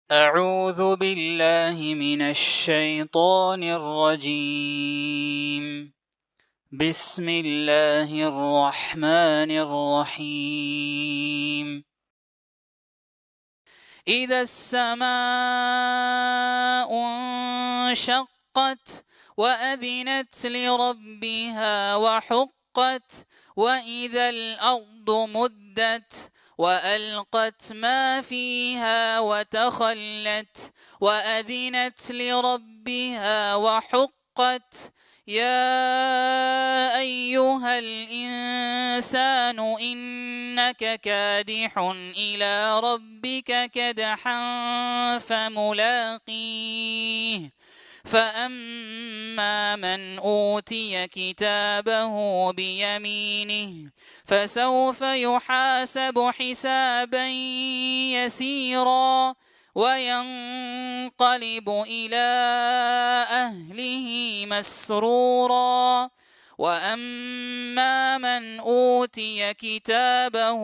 أعوذ بالله من الشيطان الرجيم بسم الله الرحمن الرحيم إذا السماء انشقت وأذنت لربها وحقت وإذا الأرض مدت وألقت ما فيها وتخلت وأذنت لربها وحقت يا أيها الإنسان إنك كادح إلى ربك كدحا فملاقيه فأما من أوتي كتابه بيمينه فسوف يحاسب حسابا يسيرا وينقلب إلى أهله مسرورا وأما من أوتي كتابه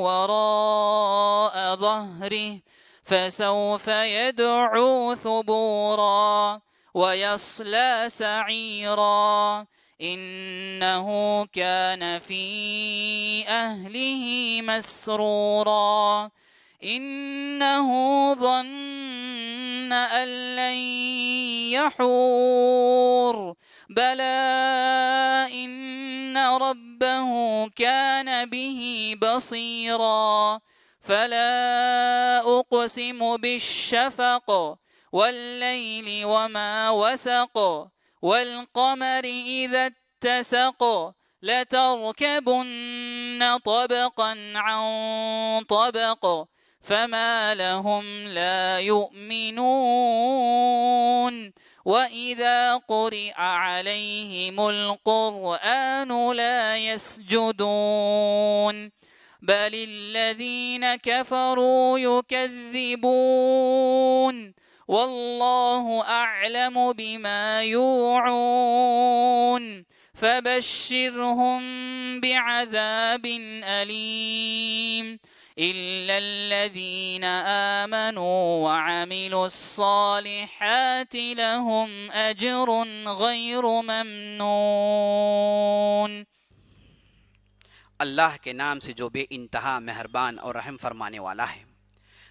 وراء ظهره فسوف يدعو ثبورا ويصلى سعيرا إنه كان في أهله مسرورا إنه ظن أن لن يحور بلى إن ربه كان به بصيرا فلا أقسم بالشفق والليل وما وسق والقمر إذا اتسق لتركبن طبقا عن طبق فما لهم لا يؤمنون وإذا قرئ عليهم القرآن لا يسجدون بل الذين كفروا يكذبون والله أعلم بما يوعون فبشرهم بعذاب أليم إلا الذين آمنوا وعملوا الصالحات لهم أجر غير ممنون۔ اللہ کے نام سے جو بے انتہا مہربان اور رحم فرمانے والا ہے۔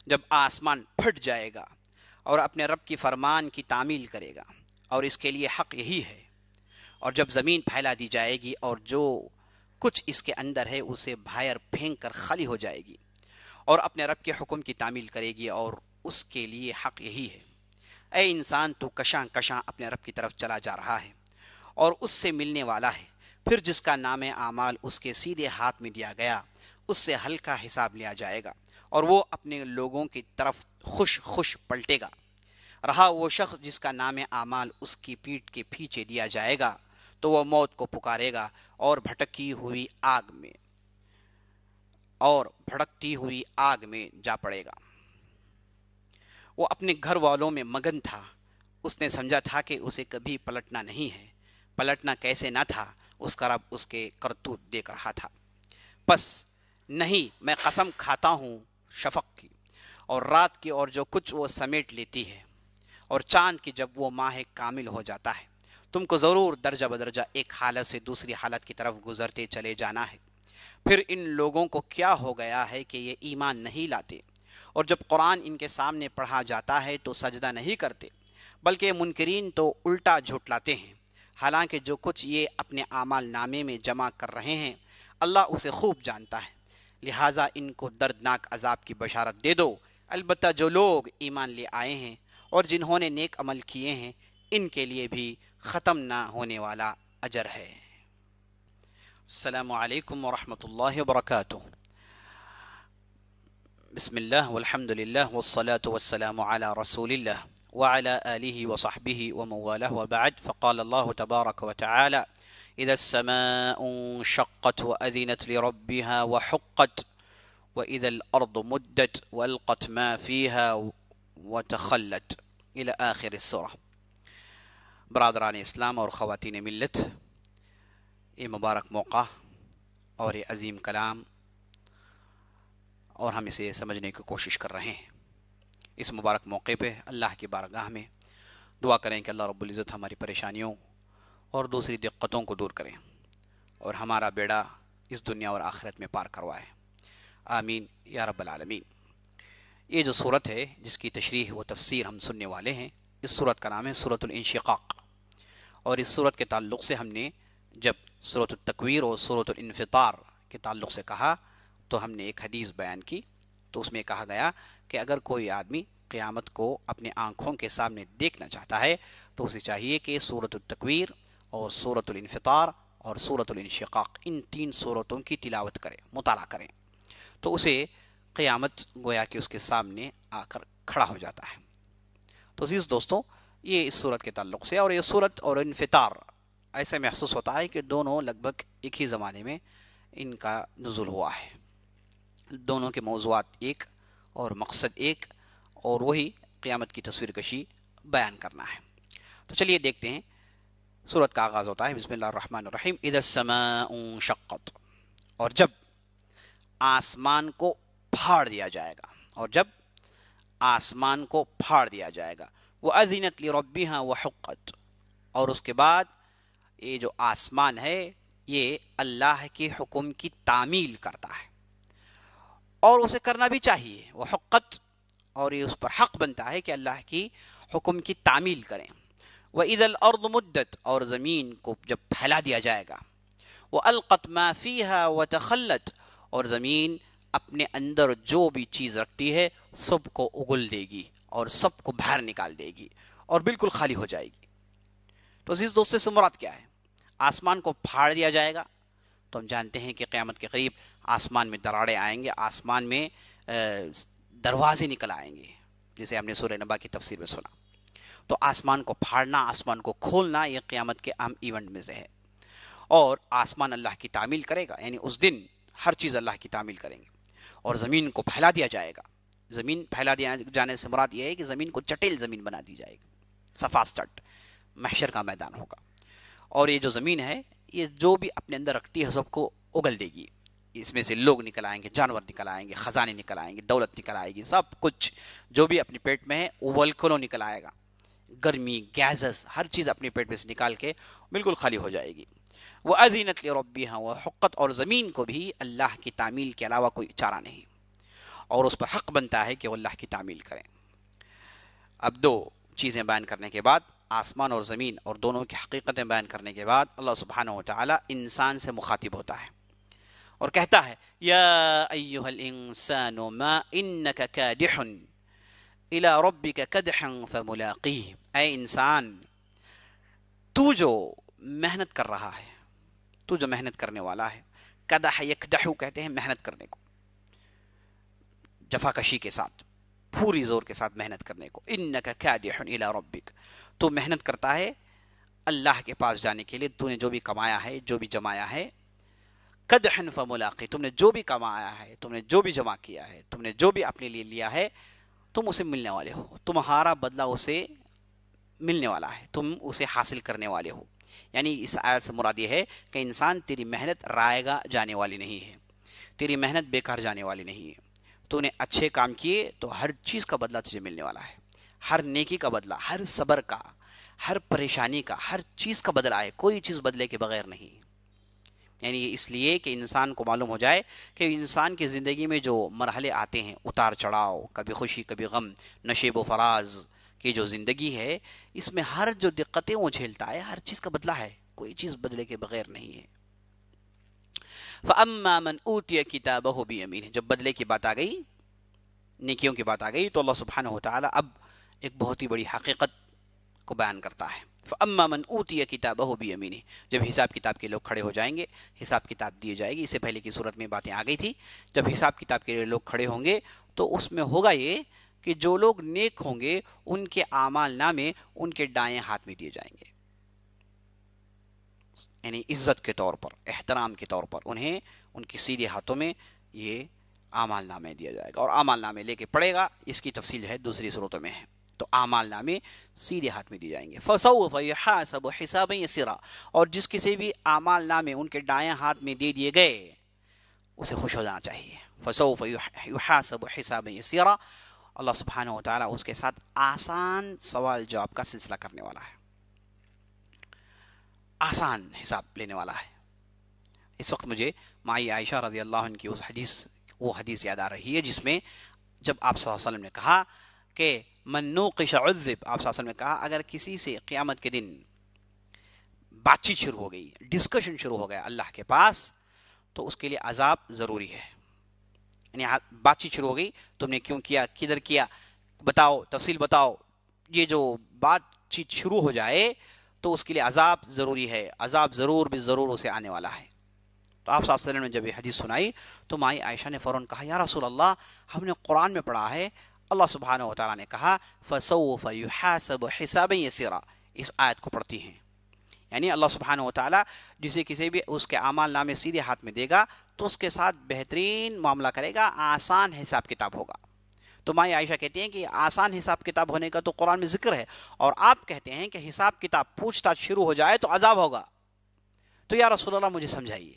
جب آسمان پھٹ جائے گا اور اپنے رب کی فرمان کی تعمیل کرے گا اور اس کے لیے حق یہی ہے، اور جب زمین پھیلا دی جائے گی اور جو کچھ اس کے اندر ہے اسے باہر پھینک کر خالی ہو جائے گی اور اپنے رب کے حکم کی تعمیل کرے گی اور اس کے لیے حق یہی ہے۔ اے انسان، تو کشاں کشاں اپنے رب کی طرف چلا جا رہا ہے اور اس سے ملنے والا ہے۔ پھر جس کا نام اعمال اس کے سیدھے ہاتھ میں دیا گیا اس سے ہلکا حساب لیا جائے گا اور وہ اپنے لوگوں کی طرف خوش خوش پلٹے گا۔ رہا وہ شخص جس کا نام اعمال اس کی پیٹھ کے پیچھے دیا جائے گا تو وہ موت کو پکارے گا اور بھٹکتی ہوئی آگ میں جا پڑے گا۔ وہ اپنے گھر والوں میں مگن تھا، اس نے سمجھا تھا کہ اسے کبھی پلٹنا نہیں ہے۔ پلٹنا کیسے نہ تھا، اس کا رب اس کے کرتوت دیکھ رہا تھا۔ پس نہیں، میں قسم کھاتا ہوں شفق کی اور رات کی اور جو کچھ وہ سمیٹ لیتی ہے، اور چاند کی جب وہ ماہ کامل ہو جاتا ہے۔ تم کو ضرور درجہ بدرجہ ایک حالت سے دوسری حالت کی طرف گزرتے چلے جانا ہے۔ پھر ان لوگوں کو کیا ہو گیا ہے کہ یہ ایمان نہیں لاتے، اور جب قرآن ان کے سامنے پڑھا جاتا ہے تو سجدہ نہیں کرتے، بلکہ منکرین تو الٹا جھٹلاتے ہیں۔ حالانکہ جو کچھ یہ اپنے اعمال نامے میں جمع کر رہے ہیں اللہ اسے خوب جانتا ہے، لہٰذا ان کو دردناک عذاب کی بشارت دے دو۔ البتہ جو لوگ ایمان لے آئے ہیں اور جنہوں نے نیک عمل کیے ہیں ان کے لیے بھی ختم نہ ہونے والا اجر ہے۔ السلام علیکم ورحمۃ اللہ وبرکاتہ۔ بسم اللہ والحمد للہ والصلاة والسلام علی رسول اللہ وعلى آلہ وصحبہ وموالہ وبعد، فقال اللہ تبارک وتعالی اذا السماء انشقت وأذنت لربها وحقت وإذا الأرض مدت وألقت ما فيها وتخلت إلى آخر السورة۔ برادران اسلام اور خواتین ملت، یہ مبارک موقع اور یہ عظیم کلام، اور ہم اسے سمجھنے کی کوشش کر رہے ہیں۔ اس مبارک موقع پہ اللہ کی بارگاہ میں دعا کریں کہ اللہ رب العزت ہماری پریشانیوں اور دوسری دقتوں کو دور کریں اور ہمارا بیڑا اس دنیا اور آخرت میں پار کروائے، آمین یا رب العالمین۔ یہ جو صورت ہے جس کی تشریح و تفسیر ہم سننے والے ہیں، اس صورت کا نام ہے سورۃ الانشقاق، اور اس صورت کے تعلق سے ہم نے جب سورۃ التکویر اور سورۃ الانفطار کے تعلق سے کہا تو ہم نے ایک حدیث بیان کی، تو اس میں کہا گیا کہ اگر کوئی آدمی قیامت کو اپنے آنکھوں کے سامنے دیکھنا چاہتا ہے تو اسے چاہیے کہ سورۃ التکویر اور سورۃ الانفطار اور سورۃ الانشقاق ان 3 صورتوں کی تلاوت کرے، مطالعہ کریں، تو اسے قیامت گویا کہ اس کے سامنے آ کر کھڑا ہو جاتا ہے۔ تو عزیز دوستوں، یہ اس صورت کے تعلق سے، اور یہ صورت اور انفطار ایسے محسوس ہوتا ہے کہ دونوں لگ بھگ ایک ہی زمانے میں ان کا نزول ہوا ہے، دونوں کے موضوعات ایک اور مقصد ایک، اور وہی قیامت کی تصویر کشی بیان کرنا ہے۔ تو چلیے دیکھتے ہیں۔ سورت کا آغاز ہوتا ہے بسم اللہ الرحمن الرحیم، اذا السماء انشقت، اور جب آسمان کو پھاڑ دیا جائے گا، اور جب آسمان کو پھاڑ دیا جائے گا، وَأَذِنَتْ لِرَبِّهَا وَحُقَّتْ، اور اس کے بعد یہ جو آسمان ہے یہ اللہ کے حکم کی تعمیل کرتا ہے، اور اسے کرنا بھی چاہیے، وحقت، اور یہ اس پر حق بنتا ہے کہ اللہ کی حکم کی تعمیل کریں۔ وَإِذَا الْأَرْضُ مُدَّتْ، اور زمین کو جب پھیلا دیا جائے گا، وَأَلْقَتْ مَا فِيهَا وَتَخَلَّتْ، اور زمین اپنے اندر جو بھی چیز رکھتی ہے سب کو اگل دے گی اور سب کو باہر نکال دے گی اور بالکل خالی ہو جائے گی۔ تو عزیز دوستوں، سے مراد کیا ہے؟ آسمان کو پھاڑ دیا جائے گا، تو ہم جانتے ہیں کہ قیامت کے قریب آسمان میں دراڑیں آئیں گے، آسمان میں دروازے نکل آئیں گے، جسے ہم نے سورہ نبا کی تفسیر میں سنا۔ تو آسمان کو پھاڑنا، آسمان کو کھولنا، یہ قیامت کے اہم ایونٹ میں سے ہے، اور آسمان اللہ کی تعمیل کرے گا، یعنی اس دن ہر چیز اللہ کی تعمیل کریں گے، اور زمین کو پھیلا دیا جائے گا۔ زمین پھیلا دیا جانے سے مراد یہ ہے کہ زمین کو چٹیل زمین بنا دی جائے گی، صفا سٹٹ محشر کا میدان ہوگا، اور یہ جو زمین ہے یہ جو بھی اپنے اندر رکھتی ہے سب کو اگل دے گی، اس میں سے لوگ نکل آئیں گے، جانور نکل آئیں گے، خزانے نکل آئیں گے، دولت نکل آئے گی، سب کچھ جو بھی اپنے پیٹ میں ہے اولکلو نکل آئے گا، گرمی، گیسز، ہر چیز اپنے پیٹ میں سے نکال کے بالکل خالی ہو جائے گی۔ وَأَذِنَتْ لِرَبِّهَا وَحُقَّتْ، اور زمین کو بھی اللہ کی تعمیل کے علاوہ کوئی چارہ نہیں، اور اس پر حق بنتا ہے کہ وہ اللہ کی تعمیل کریں۔ اب 2 چیزیں بیان کرنے کے بعد، آسمان اور زمین اور دونوں کی حقیقتیں بیان کرنے کے بعد، اللہ سبحانہ وتعالی انسان سے مخاطب ہوتا ہے اور کہتا ہے یا ایھا الانسان ما انک کادح الی ربک کدحا فملاقیہ، اے انسان تو جو محنت کر رہا ہے، تو جو محنت کرنے والا ہے، کدح یکدح کہتے ہیں محنت کرنے کو، جفاکشی کے ساتھ، پوری زور کے ساتھ محنت کرنے کو، انک کادح الی ربک، تو محنت کرتا ہے اللہ کے پاس جانے کے لیے، تو نے جو بھی کمایا ہے، جو بھی جمایا ہے، کدحن فملاقی، تم نے جو بھی کمایا ہے، تم نے جو بھی جمع کیا ہے، تم نے جو بھی اپنے لیے لیا ہے، تم اسے ملنے والے ہو، تمہارا بدلہ اسے ملنے والا ہے، تم اسے حاصل کرنے والے ہو۔ یعنی اس آیت سے مراد یہ ہے کہ انسان تیری محنت رائے گا جانے والی نہیں ہے، تیری محنت بیکار جانے والی نہیں ہے، تو نے اچھے کام کیے تو ہر چیز کا بدلہ تجھے ملنے والا ہے، ہر نیکی کا بدلہ، ہر صبر کا، ہر پریشانی کا، ہر چیز کا بدلہ ہے، کوئی چیز بدلے کے بغیر نہیں۔ یعنی اس لیے کہ انسان کو معلوم ہو جائے کہ انسان کی زندگی میں جو مرحلے آتے ہیں، اتار چڑھاؤ، کبھی خوشی کبھی غم، نشیب و فراز کی جو زندگی ہے، اس میں ہر جو دقتیں وہ جھیلتا ہے ہر چیز کا بدلہ ہے، کوئی چیز بدلے کے بغیر نہیں ہے۔ فَأَمَّا مَنْ أُوتِيَ كِتَابَهُ بِيَمِينِهِ، جب بدلے کی بات آ گئی، نیکیوں کی بات آ گئی، تو اللہ سبحانہ وتعالی اب ایک بہت ہی بڑی حقیقت کو بیان کرتا ہے۔ فَأَمَّا مَنْ أُوتِيَ كِتَابَهُ بِيَمِينِهِ، جب حساب کتاب کے لوگ کھڑے ہو جائیں گے، حساب کتاب دی جائے گی، اس سے پہلے کی صورت میں باتیں آ گئی تھی، جب حساب کتاب کے لوگ کھڑے ہوں گے تو اس میں ہوگا یہ کہ جو لوگ نیک ہوں گے ان کے اعمال نامے ان کے دائیں ہاتھ میں دیے جائیں گے، یعنی عزت کے طور پر، احترام کے طور پر انہیں ان کے سیدھے ہاتھوں میں یہ اعمال نامے دیا جائے گا، اور اعمال نامے لے کے پڑے گا، اس کی تفصیل جو ہے دوسری صورتوں میں ہے۔ تو اعمال نامے سیدھے ہاتھ میں دی جائیں گے۔ فَسَوْفَ يُحَاسَبُ حِسَابًا يَسِيرًا، اور جس کسی بھی اعمال نامے ان کے دائیں ہاتھ میں دے دیے گئے اسے خوش ہو جانا چاہیے۔ فَسَوْفَ يُحَاسَبُ حِسَابًا يَسِيرًا، اللہ سبحانہ و تعالیٰ اس کے ساتھ آسان سوال جواب کا سلسلہ کرنے والا ہے، آسان حساب لینے والا ہے۔ اس وقت مجھے مائی عائشہ رضی اللہ عنہ کی وہ حدیث یاد آ رہی ہے جس میں جب آپ صلی اللہ علیہ وسلم نے کہا کہ من نوقش عذب، آپ صلی اللہ علیہ وسلم نے کہا اگر کسی سے قیامت کے دن بات چیت شروع ہو گئی، ڈسکشن شروع ہو گیا اللہ کے پاس، تو اس کے لیے عذاب ضروری ہے۔ یعنی بات چیت شروع ہو گئی، تم نے کیوں کیا، کدھر کیا، بتاؤ، تفصیل بتاؤ، یہ جو بات چیت شروع ہو جائے تو اس کے لیے عذاب ضروری ہے، عذاب ضرور بھی ضرور اسے آنے والا ہے۔ تو آپ صلی اللہ علیہ وسلم نے جب یہ حدیث سنائی تو مائی عائشہ نے فوراً کہا یا رسول اللہ، ہم نے قرآن میں پڑھا ہے اللہ سبحانہ و تعالیٰ نے کہا فَسَوْفَ يُحَاسَبُ حِسَابًا يَسِيرًا، اس آیت کو پڑھتی ہیں، یعنی اللہ سبحانہ و تعالیٰ جسے کسی بھی اس کے اعمال نامے سیدھے ہاتھ میں دے گا تو اس کے ساتھ بہترین معاملہ کرے گا، آسان حساب کتاب ہوگا۔ تو مائی عائشہ کہتی ہیں کہ آسان حساب کتاب ہونے کا تو قرآن میں ذکر ہے، اور آپ کہتے ہیں کہ حساب کتاب پوچھ تاچھ شروع ہو جائے تو عذاب ہوگا، تو یا رسول اللہ مجھے سمجھائیے۔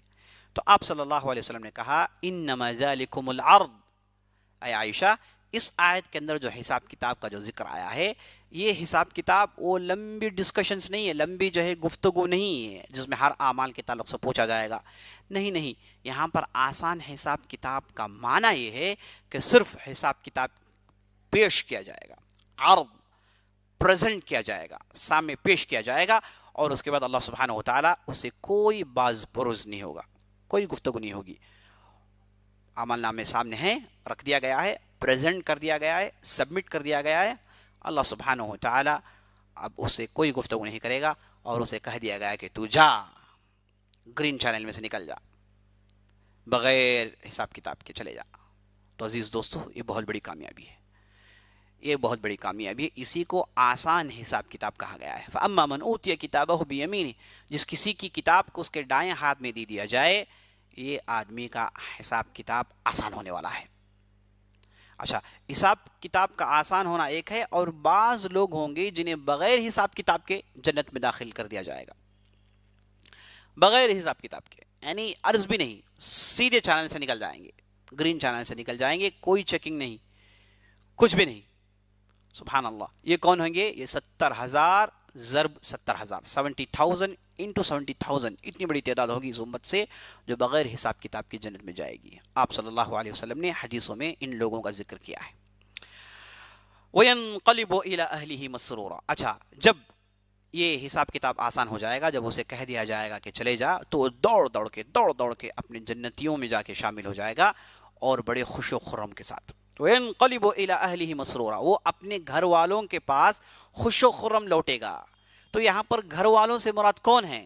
تو آپ صلی اللہ علیہ وسلم نے کہا انما ذالکم العرض، اے عائشہ اس آیت کے اندر جو حساب کتاب کا جو ذکر آیا ہے، یہ حساب کتاب وہ لمبی ڈسکشنز نہیں ہے، لمبی جو ہے گفتگو نہیں ہے جس میں ہر اعمال کے تعلق سے پوچھا جائے گا، نہیں، یہاں پر آسان حساب کتاب کا معنی یہ ہے کہ صرف حساب کتاب پیش کیا جائے گا، عرض پریزنٹ کیا جائے گا، سامنے پیش کیا جائے گا، اور اس کے بعد اللہ سبحانہ و تعالیٰ اسے کوئی باز پرز نہیں ہوگا، کوئی گفتگو نہیں ہوگی، عمل نامے سامنے ہیں، رکھ دیا گیا ہے، پریزنٹ کر دیا گیا ہے، سبمٹ کر دیا گیا ہے، اللہ سبحانہ و تعالیٰ اب اس سے کوئی گفتگو نہیں کرے گا، اور اسے کہہ دیا گیا کہ تو جا، گرین چینل میں سے نکل جا، بغیر حساب کتاب کے چلے جا۔ تو عزیز دوستو یہ بہت بڑی کامیابی ہے، یہ بہت بڑی کامیابی ہے، اسی کو آسان حساب کتاب کہا گیا ہے۔ فَأَمَّا مَنْ أُوتِيَ كِتَابَهُ بِيَمِينِهِ، جس کسی کی کتاب کو اس کے دائیں ہاتھ میں دے دیا جائے، یہ آدمی کا حساب کتاب آسان ہونے والا ہے۔ اچھا، حساب کتاب کا آسان ہونا ایک ہے، اور بعض لوگ ہوں گے جنہیں بغیر حساب کتاب کے جنت میں داخل کر دیا جائے گا، بغیر حساب کتاب کے، یعنی عرض بھی نہیں، سیدھے چینل سے نکل جائیں گے، گرین چینل سے نکل جائیں گے، کوئی چیکنگ نہیں، کچھ بھی نہیں۔ سبحان اللہ، یہ کون ہوں گے؟ یہ 70,000 ضرب 70,000، 70,000 انٹو 70,000، اتنی بڑی تعداد ہوگی اس امت سے جو بغیر حساب کتاب کی جنت میں جائے گی۔ آپ صلی اللہ علیہ وسلم نے حدیثوں میں ان لوگوں کا ذکر کیا ہے۔ وَيَنْقَلِبُ إِلَىٰ أَهْلِهِ مَسْرُورًا، اچھا جب یہ حساب کتاب آسان ہو جائے گا، جب اسے کہہ دیا جائے گا کہ چلے جا، تو وہ دوڑ کے اپنے جنتیوں میں جا کے شامل ہو جائے گا، اور بڑے خوش و خرم کے ساتھ۔ وَيَنْقَلِبُ إِلَىٰ أَهْلِهِ مَسْرُورًا، وہ اپنے گھر والوں کے پاس خوش و خرم لوٹے گا۔ تو یہاں پر گھر والوں سے مراد کون ہیں؟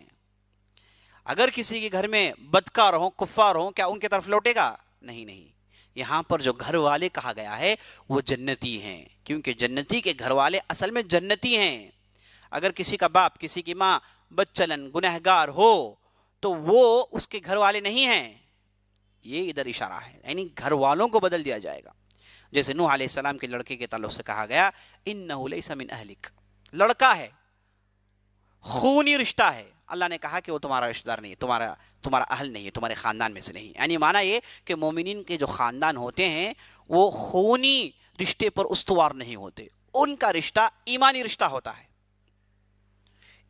اگر کسی کے گھر میں بدکار ہوں، کفار ہوں، کیا ان کی طرف لوٹے گا؟ نہیں، یہاں پر جو گھر والے کہا گیا ہے وہ جنتی ہیں، کیونکہ جنتی کے گھر والے اصل میں جنتی ہیں۔ اگر کسی کا باپ، کسی کی ماں بدچلن گنہگار ہو تو وہ اس کے گھر والے نہیں ہیں، یہ ادھر اشارہ ہے، یعنی گھر والوں کو بدل دیا جائے گا۔ جیسے نوح علیہ السلام کے لڑکے کے تعلق سے کہا گیا اِنَّهُ لَيْسَ مِنْ أَهْلِكَ، لڑکا ہے، خونی رشتہ ہے، اللہ نے کہا کہ وہ تمہارا رشتہ دار نہیں ہے، تمہارا اہل نہیں ہے، تمہارے خاندان میں سے نہیں، یعنی معنی یہ کہ مومنین کے جو خاندان ہوتے ہیں وہ خونی رشتے پر استوار نہیں ہوتے، ان کا رشتہ ایمانی رشتہ ہوتا ہے،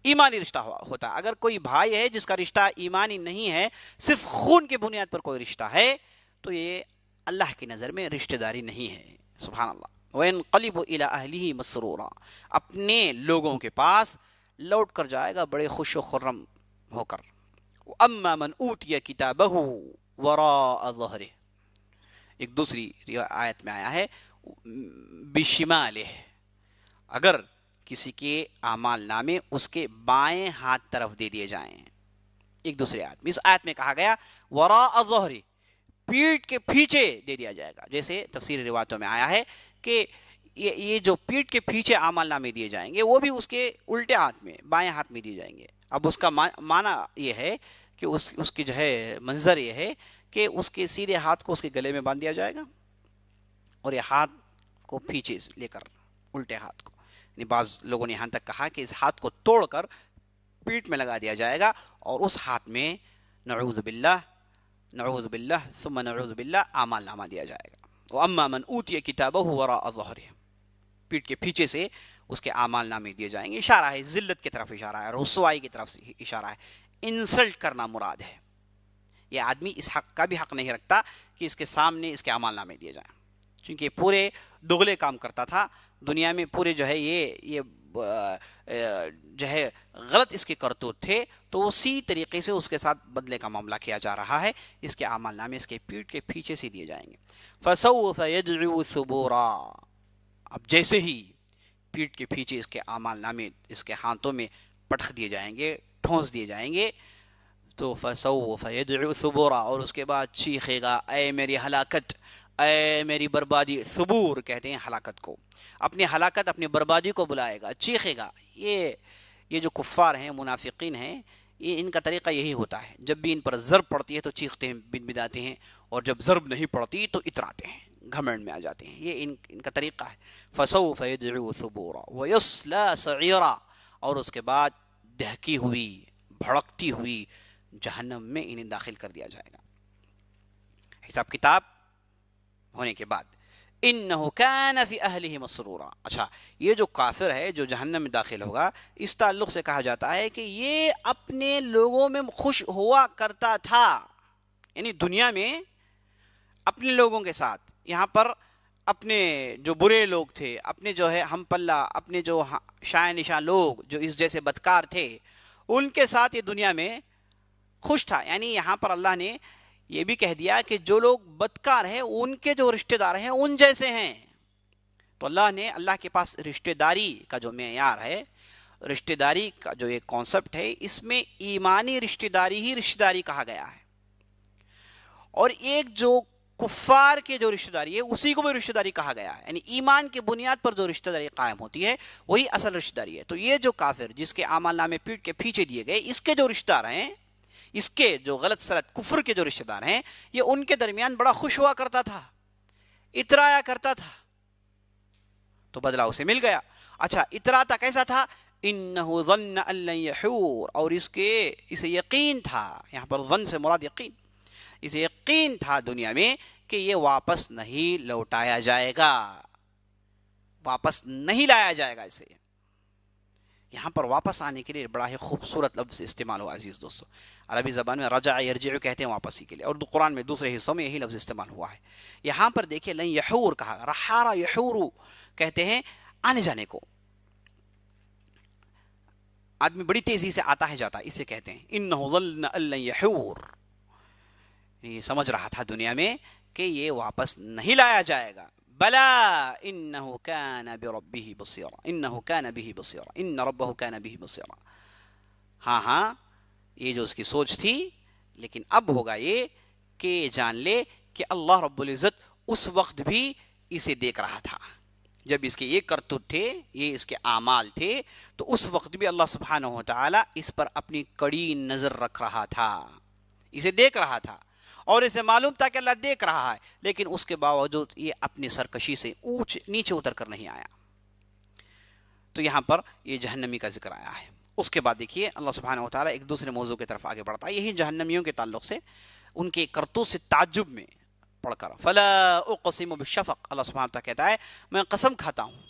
ایمانی رشتہ ہوتا ہے۔ اگر کوئی بھائی ہے جس کا رشتہ ایمانی نہیں ہے، صرف خون کی بنیاد پر کوئی رشتہ ہے، تو یہ اللہ کی نظر میں رشتہ داری نہیں ہے۔ سبحان اللہ۔ وَيَنْقَلِبُ إِلَىٰ أَهْلِهِ مَسْرُورًا، اپنے لوگوں کے پاس لوٹ کر جائے گا بڑے خوش و خرم ہو کر۔ وَأَمَّا مَنْ أُوتِيَ كِتَابَهُ وَرَاءَ ظَهْرِهِ، ایک دوسری آیت میں آیا ہے بِشِمَالِهِ، اگر کسی کے اعمال نامے اس کے بائیں ہاتھ طرف دے دیے جائیں، ایک دوسری آیت میں، اس آیت میں کہا گیا وراء ظہری، پیٹھ کے پیچھے دے دیا جائے گا۔ جیسے تفسیر روایتوں میں آیا ہے کہ یہ جو پیٹھ کے پیچھے اعمال نامے دیے جائیں گے وہ بھی اس کے الٹے ہاتھ میں، بائیں ہاتھ میں دیے جائیں گے۔ اب اس کا معنی یہ ہے کہ اس کی جو ہے منظر یہ ہے کہ اس کے سیدھے ہاتھ کو اس کے گلے میں باندھ دیا جائے گا، اور یہ ہاتھ کو پیچھے لے کر الٹے ہاتھ کو، بعض لوگوں نے یہاں تک کہا کہ اس ہاتھ کو توڑ کر پیٹ میں لگا دیا جائے گا، اور اس ہاتھ میں نعوذ باللہ ثم نعوذ باللہ اعمال نامہ دیا جائے گا۔ وَأَمَّا مَنْ أُوتِيَ كِتَابَهُ وَرَاءَ ظَهْرِهِ، پیٹھ کے پیچھے سے اس کے اعمال نامے دیے جائیں گے. اشارہ ہے ذلت کی طرف، اشارہ ہے رسوائی کی طرف سے اشارہ ہے، انسلٹ کرنا مراد ہے. یہ آدمی اس حق کا بھی حق نہیں رکھتا کہ اس کے سامنے اس کے اعمال نامے دیے جائیں، چونکہ پورے دگلے کام کرتا تھا دنیا میں، پورے جو ہے یہ جو ہے غلط اس کے کرتوت تھے، تو اسی طریقے سے اس کے ساتھ بدلے کا معاملہ کیا جا رہا ہے. اس کے اعمال نامے اس کے پیٹھ کے پیچھے سے دیے جائیں گے. فَسَوْفَ يَدْعُو ثُبُورًا، اب جیسے ہی پیٹھ کے پیچھے اس کے اعمال نامے اس کے ہاتھوں میں پٹخ دیے جائیں گے، ٹھونس دیے جائیں گے، تو فَسَوْفَ يَدْعُو ثُبُورًا، اور اس کے بعد چیخے گا اے میری ہلاکت، اے میری بربادی. ثبور کہتے ہیں ہلاکت کو، اپنی ہلاکت اپنی بربادی کو بلائے گا، چیخے گا. یہ جو کفار ہیں، منافقین ہیں، یہ ان کا طریقہ یہی ہوتا ہے، جب بھی ان پر ضرب پڑتی ہے تو چیختے ہیں، بنبداتے ہیں، اور جب ضرب نہیں پڑتی تو اتراتے ہیں، گھمنڈ میں آ جاتے ہیں. یہ ان کا طریقہ ہے. فَسَوْفَ يَدْعُو ثُبُورًا وَيَصْلَىٰ سَعِيرًا، اور اس کے بعد دہکی ہوئی بھڑکتی ہوئی جہنم میں انہیں داخل کر دیا جائے گا. حساب کتاب ہونے کے بعد انہو کان فی اہلہ مسرورا. اچھا، یہ جو کافر ہے جو جہنم میں داخل ہوگا، اس تعلق سے کہا جاتا ہے کہ یہ اپنے لوگوں میں خوش ہوا کرتا تھا، یعنی دنیا میں اپنے لوگوں کے ساتھ، یہاں پر اپنے جو برے لوگ تھے، اپنے جو ہے ہم پلہ، اپنے جو شائع نشاں لوگ جو اس جیسے بدکار تھے، ان کے ساتھ یہ دنیا میں خوش تھا. یعنی یہاں پر اللہ نے یہ بھی کہہ دیا کہ جو لوگ بدکار ہیں ان کے جو رشتہ دار ہیں ان جیسے ہیں. تو اللہ کے پاس رشتہ داری کا جو معیار ہے، رشتہ داری کا جو ایک کانسیپٹ ہے، اس میں ایمانی رشتہ داری ہی رشتہ داری کہا گیا ہے، اور ایک جو کفار کے جو رشتہ داری ہے اسی کو بھی رشتہ داری کہا گیا ہے. یعنی ایمان کی بنیاد پر جو رشتہ داری قائم ہوتی ہے وہی اصل رشتہ داری ہے. تو یہ جو کافر جس کے اعمال نامے پیٹ کے پیچھے دیے گئے، اس کے جو رشتہ دار ہیں، اس کے جو غلط سلط کفر کے جو رشتہ دار ہیں، یہ ان کے درمیان بڑا خوش ہوا کرتا تھا، اترایا کرتا تھا، تو بدلہ اسے مل گیا. اچھا، اتراتا کیسا تھا؟ انہو ظن ان لن یحور، اور اسے یقین تھا، یہاں پر ظن سے مراد یقین، اسے یقین تھا دنیا میں کہ یہ واپس نہیں لوٹایا جائے گا، واپس نہیں لایا جائے گا اسے. یہاں پر واپس آنے کے لیے بڑا ہی خوبصورت لفظ استعمال ہوا عزیز دوستو. عربی زبان میں رجع یرجع کہتے ہیں واپسی کے لیے، اور قرآن میں دوسرے حصوں میں یہی لفظ استعمال ہوا ہے. یہاں پر دیکھیں لن یحور کہا، رحارا یحورو کہتے ہیں آنے جانے کو، آدمی بڑی تیزی سے آتا ہے جاتا ہے، اسے کہتے ہیں. انہو ظن ان لن یحور، یہ سمجھ رہا تھا دنیا میں کہ یہ واپس نہیں لایا جائے گا. بلا انہو کان بربہ بصیرا، انہو کان بہ بصیرا، ان ربہ کان بہ بصیرا. ہاں یہ جو اس کی سوچ تھی، لیکن اب ہوگا یہ کہ جان لے کہ اللہ رب العزت اس وقت بھی اسے دیکھ رہا تھا، جب اس کے یہ کرتوت تھے، یہ اس کے اعمال تھے، تو اس وقت بھی اللہ سبحانہ و تعالی اس پر اپنی کڑی نظر رکھ رہا تھا، اسے دیکھ رہا تھا، اور اسے معلوم تھا کہ اللہ دیکھ رہا ہے، لیکن اس کے باوجود یہ اپنی سرکشی سے نیچے اتر کر نہیں آیا. تو یہاں پر یہ جہنمی کا ذکر آیا ہے. اس کے بعد دیکھیے اللہ سبحانہ و تعالیٰ ایک دوسرے موضوع کی طرف آگے بڑھتا ہے، یہی جہنمیوں کے تعلق سے ان کے کرتوت سے تعجب میں پڑھ کر. فلا اقسم بالشفق، اللہ سبحانہ و تعالیٰ کہتا ہے میں قسم کھاتا ہوں،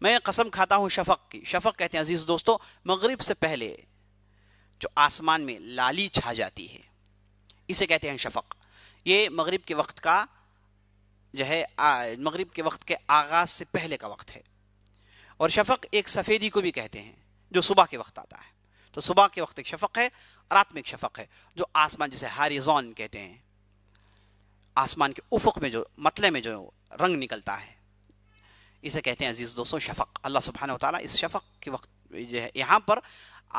میں قسم کھاتا ہوں شفق کی. شفق کہتے ہیں عزیز دوستو مغرب سے پہلے جو آسمان میں لالی چھا جاتی ہے، اسے کہتے ہیں شفق. یہ مغرب کے وقت کا جو ہے مغرب کے وقت کے آغاز سے پہلے کا وقت ہے. اور شفق ایک سفیدی کو بھی کہتے ہیں جو صبح کے وقت آتا ہے. تو صبح کے وقت ایک شفق ہے، رات میں ایک شفق ہے جو آسمان جسے ہاریزون کہتے ہیں، آسمان کے افق میں جو مطلع میں جو رنگ نکلتا ہے، اسے کہتے ہیں عزیز دوستوں شفق. اللہ سبحانہ و تعالیٰ اس شفق کے وقت جو ہے یہاں پر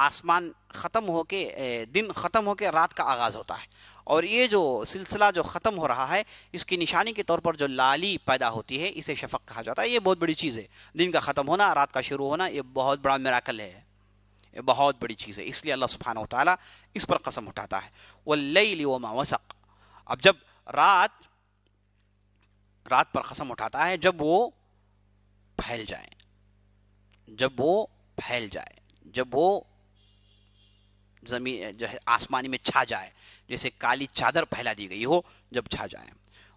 آسمان ختم ہو کے دن ختم ہو کے رات کا آغاز ہوتا ہے، اور یہ جو سلسلہ جو ختم ہو رہا ہے اس کی نشانی کے طور پر جو لالی پیدا ہوتی ہے اسے شفق کہا جاتا ہے. یہ بہت بڑی چیز ہے، دن کا ختم ہونا، رات کا شروع ہونا، یہ بہت بڑا میراکل ہے، یہ بہت بڑی چیز ہے، اس لیے اللہ سبحانہ و تعالیٰ اس پر قسم اٹھاتا ہے. واللیل وما وسق، اب جب رات پر قسم اٹھاتا ہے جب وہ پھیل جائے، جب وہ پھیل جائے، جب وہ زمین جو ہے آسمانی میں چھا جائے، جیسے کالی چادر پھیلا دی گئی ہو، جب چھا جائے.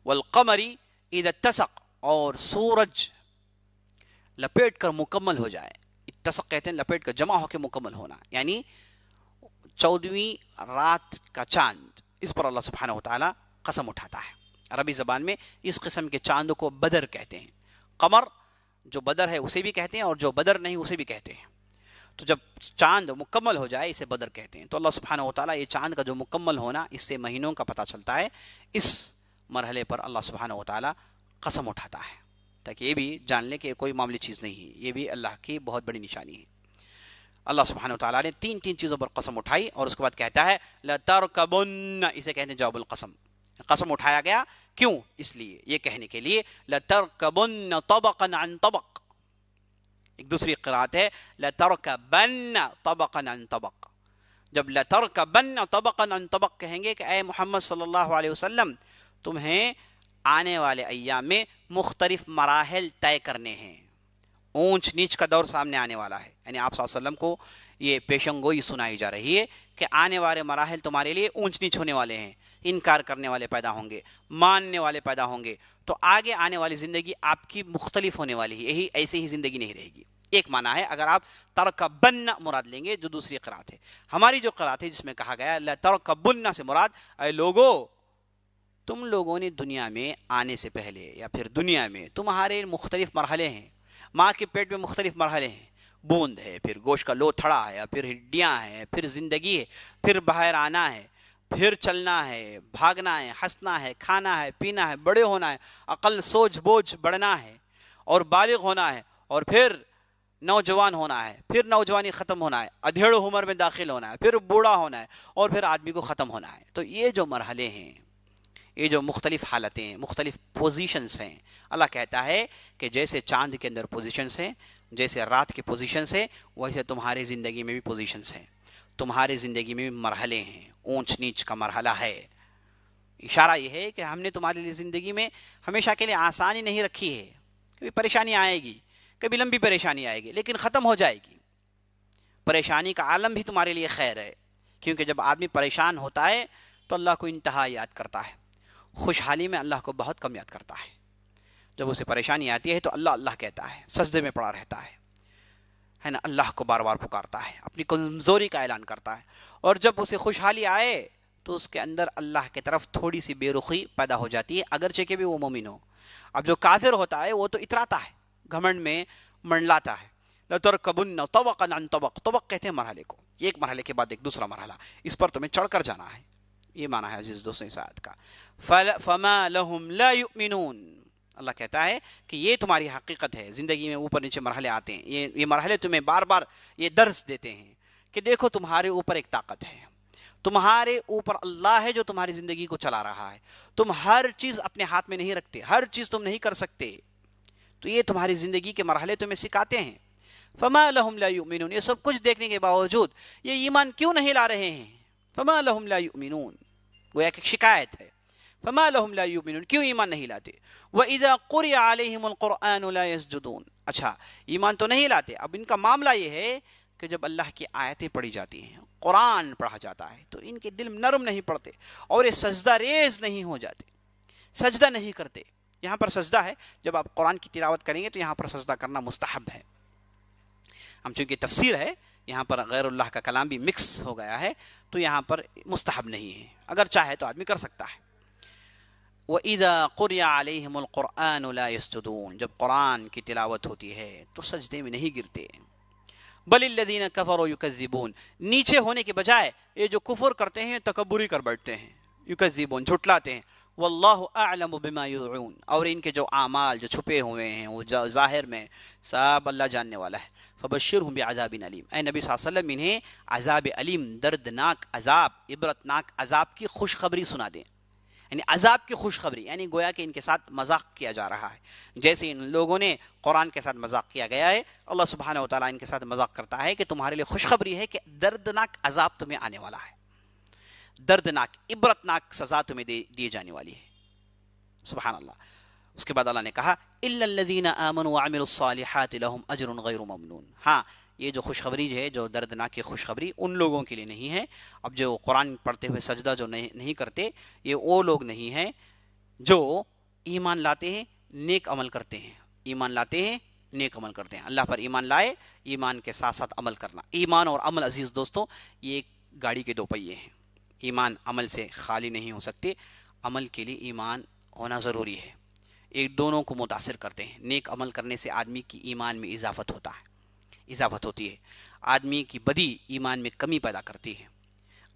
والقمری اذا اتسق، اور سورج لپیٹ کر مکمل ہو جائے. اتسق کہتے ہیں لپیٹ کر جمع ہو کے مکمل ہونا، یعنی 14ویں رات کا چاند، اس پر اللہ سبحانہ وتعالی قسم اٹھاتا ہے. عربی زبان میں اس قسم کے چاند کو بدر کہتے ہیں. قمر جو بدر ہے اسے بھی کہتے ہیں، اور جو بدر نہیں اسے بھی کہتے ہیں. تو جب چاند مکمل ہو جائے اسے بدر کہتے ہیں. تو اللہ سبحانہ وتعالی یہ چاند کا جو مکمل ہونا، اس سے مہینوں کا پتہ چلتا ہے. اس مرحلے پر اللہ سبحانہ وتعالی قسم اٹھاتا ہے، تاکہ یہ بھی جان لیں کہ یہ کوئی معمولی چیز نہیں ہے، یہ بھی اللہ کی بہت بڑی نشانی ہے. اللہ سبحانہ وتعالی نے تین چیزوں پر قسم اٹھائی، اور اس کے بعد کہتا ہے لَتَرْكَبُنَّ، اسے کہتے ہیں جواب القسم. قسم اٹھایا گیا کیوں؟ اس لیے، یہ کہنے کے لیے لَتَرْكَبُنَّ طَبَقًا عَنْ طَبَقٍ. ایک دوسری قرات ہے لَتَرْكَبَنَّ طَبَقًا عَنْ طَبَقٍ. جب لَتَرْكَبَنَّ طَبَقًا عَنْ طَبَقٍ کہیں گے کہ اے محمد صلی اللہ علیہ وسلم، تمہیں آنے والے ایام میں مختلف مراحل طے کرنے ہیں. اونچ نیچ کا دور سامنے آنے والا ہے، یعنی آپ صلی اللہ علیہ وسلم کو یہ پیشن گوئی سنائی جا رہی ہے کہ آنے والے مراحل تمہارے لیے اونچ نیچ ہونے والے ہیں. انکار کرنے والے پیدا ہوں گے، ماننے والے پیدا ہوں گے. تو آگے آنے والی زندگی آپ کی مختلف ہونے والی ہے. یہی ایسے ہی زندگی نہیں رہے گی. ایک معنی ہے اگر آپ ترکبن مراد لیں گے، جو دوسری قرات ہے. ہماری جو قرات ہے جس میں کہا گیا لَتَرْكَبُنَّ سے مراد اے لوگو، تم لوگوں نے دنیا میں آنے سے پہلے یا پھر دنیا میں تمہارے مختلف مرحلے ہیں. ماں کے پیٹ میں مختلف مرحلے ہیں. بوند ہے، پھر گوشت کا لوتھڑا ہے، پھر ہڈیاں ہیں، پھر زندگی ہے، پھر باہر آنا ہے، پھر چلنا ہے، بھاگنا ہے، ہنسنا ہے، کھانا ہے، پینا ہے، بڑے ہونا ہے، عقل سوچ بوجھ بڑھنا ہے اور بالغ ہونا ہے، اور پھر نوجوان ہونا ہے، پھر نوجوانی ختم ہونا ہے، ادھیڑ عمر میں داخل ہونا ہے، پھر بوڑھا ہونا ہے، اور پھر آدمی کو ختم ہونا ہے. تو یہ جو مرحلے ہیں، یہ جو مختلف حالتیں ہیں، مختلف پوزیشنز ہیں، اللہ کہتا ہے کہ جیسے چاند کے اندر پوزیشنز ہیں، جیسے رات کے پوزیشنز ہیں، ویسے تمہاری زندگی میں بھی پوزیشنز ہیں. تمہاری زندگی میں بھی مرحلے ہیں، اونچ نیچ کا مرحلہ ہے. اشارہ یہ ہے کہ ہم نے تمہارے لیے زندگی میں ہمیشہ کے لیے آسانی نہیں رکھی ہے. کبھی پریشانی آئے گی، کبھی لمبی پریشانی آئے گی، لیکن ختم ہو جائے گی. پریشانی کا عالم بھی تمہارے لیے خیر ہے، کیونکہ جب آدمی پریشان ہوتا ہے تو اللہ کو انتہا یاد کرتا ہے. خوشحالی میں اللہ کو بہت کم یاد کرتا ہے. جب اسے پریشانی آتی ہے تو اللہ اللہ کہتا ہے، سجدے میں پڑا رہتا ہے نا، اللہ کو بار بار پکارتا ہے، اپنی کمزوری کا اعلان کرتا ہے. اور جب اسے خوشحالی آئے تو اس کے اندر اللہ کی طرف تھوڑی سی بے رخی پیدا ہو جاتی ہے، اگرچہ کہ بھی وہ مومن ہو. اب جو کافر ہوتا ہے وہ تو اتراتا ہے، گھمنڈ میں منڈلاتا ہے. لَتَرْكَبُنَّ طَبَقًا عَنْ طَبَقٍ، طبق کہتے ہیں مرحلے کو، ایک مرحلے کے بعد ایک دوسرا مرحلہ، اس پر تمہیں چڑھ کر جانا ہے. یہ معنی ہے عزیز دوستوں اس آیت کا. فَمَا لَهُمْ لَا يُؤْمِنُونَ. اللہ کہتا ہے کہ یہ تمہاری حقیقت ہے. زندگی میں اوپر نیچے مرحلے آتے ہیں، یہ مرحلے تمہیں بار بار یہ درس دیتے ہیں کہ دیکھو تمہارے اوپر ایک طاقت ہے، تمہارے اوپر اللہ ہے جو تمہاری زندگی کو چلا رہا ہے. تم ہر چیز اپنے ہاتھ میں نہیں رکھتے، ہر چیز تم نہیں کر سکتے. تو یہ تمہاری زندگی کے مرحلے تمہیں سکھاتے ہیں. فَمَا لَهُمْ لَا يُؤْمِنُونَ. یہ سب کچھ دیکھنے کے باوجود یہ ایمان کیوں نہیں لا رہے ہیں؟ فَمَا لَهُمْ لَا يُؤْمِنُونَ، گویا کہ شکایت ہے. فَمَا لَهُمْ لَا يُؤْمِنُونَ، کیوں ایمان نہیں لاتے؟ وَإِذَا قُرِئَ عَلَيْهِمُ الْقُرْآنُ لَا يَسْجُدُونَ. اچھا، ایمان تو نہیں لاتے. اب ان کا معاملہ یہ ہے کہ جب اللہ کی آیتیں پڑھی جاتی ہیں، قرآن پڑھا جاتا ہے، تو ان کے دل نرم نہیں پڑتے اور یہ سجدہ ریز نہیں ہو جاتے، سجدہ نہیں کرتے. یہاں پر سجدہ ہے، جب آپ قرآن کی تلاوت کریں گے تو یہاں پر سجدہ کرنا مستحب ہے. ہم چونکہ تفسیر ہے، یہاں پر غیر اللہ کا کلام بھی مکس ہو گیا ہے، تو یہاں پر مستحب نہیں ہے، اگر چاہے تو آدمی کر سکتا ہے. وَإِذَا قُرِئَ عَلَيْهِمُ الْقُرْآنُ لَا يَسْجُدُونَ. جب قرآن کی تلاوت ہوتی ہے تو سجدے میں نہیں گرتے. بَلِ الَّذِينَ كَفَرُوا يُكَذِّبُونَ. نیچے ہونے کے بجائے یہ جو کفر کرتے ہیں تکبری کر بیٹھتے ہیں. یکذبون، جھٹلاتے ہیں. واللہ اعلم بما یدعون. اور ان کے جو اعمال جو چھپے ہوئے ہیں وہ ظاہر میں سب اللہ جاننے والا ہے. فبشرہم بعذاب علیم. اے نبی صلی اللہ علیہ وسلم انہیں عذاب علیم، دردناک عذاب، عبرتناک عذاب کی خوشخبری سنا دیں. یعنی عذاب کی خوشخبری، یعنی گویا کہ ان کے ساتھ مذاق کیا جا رہا ہے. جیسے ان لوگوں نے قرآن کے ساتھ مذاق کیا گیا ہے، اللہ سبحانہ و تعالیٰ ان کے ساتھ مذاق کرتا ہے کہ تمہارے لیے خوشخبری ہے کہ دردناک عذاب تمہیں آنے والا ہے، دردناک عبرتناک سزا تمہیں دی جانے والی ہے. سبحان اللہ. اس کے بعد اللہ نے کہا الا الذين امنوا وعملوا الصالحات لهم اجر غیر ممنون. ہاں، یہ جو خوشخبری ہے، جو دردناک خوشخبری ان لوگوں کے لیے نہیں ہے. اب جو قرآن پڑھتے ہوئے سجدہ جو نہیں کرتے، یہ وہ لوگ نہیں ہیں جو ایمان لاتے ہیں نیک عمل کرتے ہیں، ایمان لاتے ہیں نیک عمل کرتے ہیں، اللہ پر ایمان لائے، ایمان کے ساتھ ساتھ عمل کرنا۔ ایمان اور عمل عزیز دوستو یہ ایک گاڑی کے دو پہیے ہیں، ایمان عمل سے خالی نہیں ہو سکتے، عمل کے لیے ایمان ہونا ضروری ہے، ایک دونوں کو متاثر کرتے ہیں۔ نیک عمل کرنے سے آدمی کی ایمان میں اضافت ہوتی ہے، آدمی کی بدی ایمان میں کمی پیدا کرتی ہے۔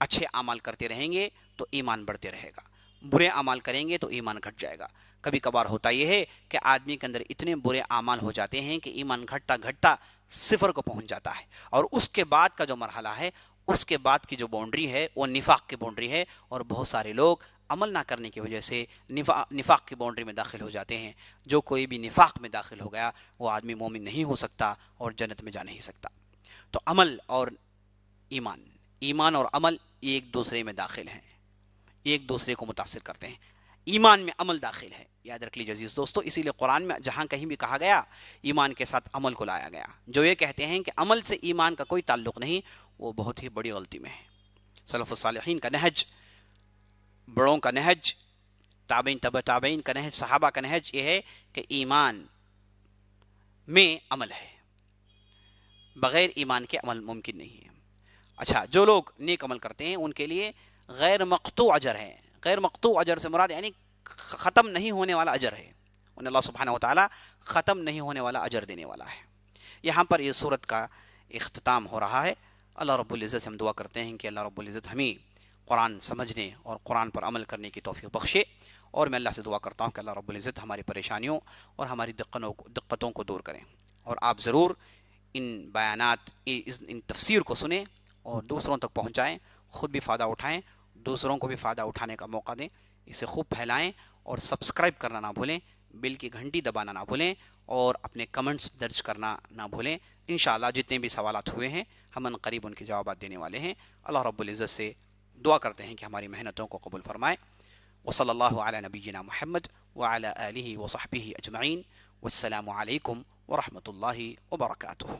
اچھے اعمال کرتے رہیں گے تو ایمان بڑھتے رہے گا، برے اعمال کریں گے تو ایمان گھٹ جائے گا۔ کبھی کبھار ہوتا یہ ہے کہ آدمی کے اندر اتنے برے اعمال ہو جاتے ہیں کہ ایمان گھٹتا گھٹتا صفر کو پہنچ جاتا ہے، اور اس کے بعد کا جو مرحلہ ہے، اس کے بعد کی جو باؤنڈری ہے وہ نفاق کی باؤنڈری ہے، اور بہت سارے لوگ عمل نہ کرنے کی وجہ سے نفاق کی باؤنڈری میں داخل ہو جاتے ہیں۔ جو کوئی بھی نفاق میں داخل ہو گیا وہ آدمی مومن نہیں ہو سکتا اور جنت میں جا نہیں سکتا۔ تو عمل اور ایمان اور عمل ایک دوسرے میں داخل ہیں، ایک دوسرے کو متاثر کرتے ہیں۔ ایمان میں عمل داخل ہے، یاد رکھ لیجیے عزیز دوستو، اسی لیے قرآن میں جہاں کہیں بھی کہا گیا ایمان کے ساتھ عمل کو لایا گیا۔ جو یہ کہتے ہیں کہ عمل سے ایمان کا کوئی تعلق نہیں، وہ بہت ہی بڑی غلطی میں ہے۔ سلف الصالحین کا نہج، بڑوں کا نہج، تابعین تبع تابعین کا نہج، صحابہ کا نہج یہ ہے کہ ایمان میں عمل ہے، بغیر ایمان کے عمل ممکن نہیں ہے۔ اچھا، جو لوگ نیک عمل کرتے ہیں ان کے لیے غیر مقطوع اجر ہے۔ غیر مقطوع اجر سے مراد یعنی ختم نہیں ہونے والا اجر ہے، انہیں اللہ سبحانہ و تعالی ختم نہیں ہونے والا اجر دینے والا ہے۔ یہاں پر یہ سورت کا اختتام ہو رہا ہے۔ اللہ رب العزت سے ہم دعا کرتے ہیں کہ اللہ رب العزت ہمیں قرآن سمجھنے اور قرآن پر عمل کرنے کی توفیق بخشے، اور میں اللہ سے دعا کرتا ہوں کہ اللہ رب العزت ہماری پریشانیوں اور ہماری دقتوں کو دور کریں۔ اور آپ ضرور ان بیانات، ان تفسیر کو سنیں اور دوسروں تک پہنچائیں، خود بھی فائدہ اٹھائیں، دوسروں کو بھی فائدہ اٹھانے کا موقع دیں، اسے خوب پھیلائیں، اور سبسکرائب کرنا نہ بھولیں، بیل کی گھنٹی دبانا نہ بھولیں، اور اپنے کمنٹس درج کرنا نہ بھولیں۔ انشاءاللہ جتنے بھی سوالات ہوئے ہیں ہم ان قریب ان کے جوابات دینے والے ہیں۔ اللہ رب العزت سے دعا کرتے ہیں کہ ہماری محنتوں کو قبول فرمائے۔ وصلی اللہ علی نبینا محمد وعلی آلہ وصحبہ اجمعین، والسلام علیکم ورحمۃ اللہ وبرکاتہ۔